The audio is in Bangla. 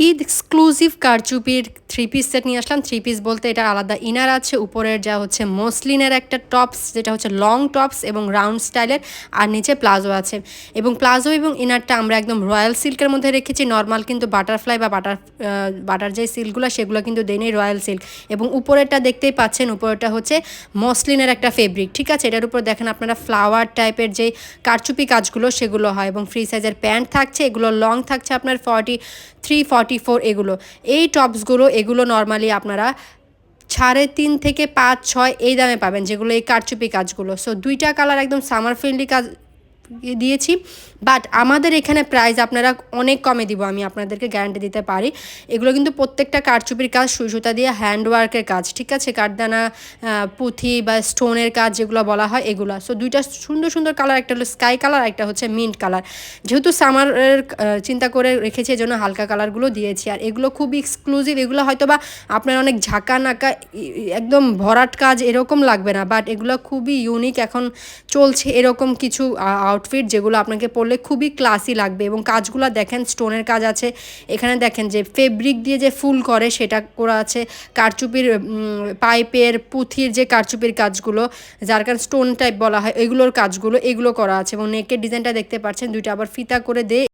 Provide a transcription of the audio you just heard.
ঈদ এক্সক্লুসিভ কারচুপির থ্রি পিস সেট নিয়ে আসলাম। থ্রি পিস বলতে এটা আলাদা ইনার আছে, উপরের যা হচ্ছে মসলিনের একটা টপস যেটা হচ্ছে লং টপস এবং রাউন্ড স্টাইলের, আর নিচে প্লাজো আছে। এবং প্লাজো এবং ইনারটা আমরা একদম রয়্যাল সিল্কের মধ্যে রেখেছি, নর্মাল কিন্তু বাটারফ্লাই বা বাটার যে সিল্কগুলো সেগুলো কিন্তু দেয়নি, রয়্যাল সিল্ক। এবং উপরেরটা দেখতেই পাচ্ছেন, উপরেরটা হচ্ছে মসলিনের একটা ফেব্রিক, ঠিক আছে। এটার উপর দেখেন আপনারা ফ্লাওয়ার টাইপের যে কারচুপি কাজগুলো সেগুলো হয়, এবং ফ্রি সাইজের প্যান্ট থাকছে, এগুলো লং থাকছে আপনার 43-44 এগুলো। এই টপসগুলো এগুলো নর্মালি আপনারা 3.5 থেকে 5-6 এই দামে পাবেন, যেগুলো এই কারচুপি কাজগুলো। সো দুইটা কালার একদম সামার ফ্রেন্ডলি কাজ দিয়েছি, বাট আমাদের এখানে প্রাইস আপনারা অনেক কমে দিব, আমি আপনাদেরকে গ্যারান্টি দিতে পারি। এগুলো কিন্তু প্রত্যেকটা কারচুপির কাজ, সুই সুতা দিয়ে হ্যান্ডওয়ার্কের কাজ, ঠিক আছে, কাঠদানা পুঁথি বা স্টোনের কাজ যেগুলো বলা হয় এগুলো। সো দুইটা সুন্দর সুন্দর কালার, একটা হলো স্কাই কালার, একটা হচ্ছে মিন্ট কালার। যেহেতু সামারের চিন্তা করে রেখেছি, এজন্য হালকা কালারগুলো দিয়েছি। আর এগুলো খুব এক্সক্লুসিভ, এগুলো হয়তো বা আপনার অনেক ঝাঁকা নাকা একদম ভরাট কাজ এরকম লাগবে না, বাট এগুলো খুবই ইউনিক, এখন চলছে এরকম কিছু আউটফিট যেগুলো আপনাকে পরলে খুবই ক্লাসি লাগবে। এবং কাজগুলো দেখেন, স্টোনের কাজ আছে, এখানে দেখেন যে ফেব্রিক দিয়ে যে ফুল করে সেটা করা আছে, কারচুপির পাইপের পুঁথির যে কারচুপির কাজগুলো, যার কারণ স্টোন টাইপ বলা হয়, এগুলোর কাজগুলো এগুলো করা আছে। এবং নেকের ডিজাইনটা দেখতে পাচ্ছেন, দুইটা আবার ফিতা করে দিয়ে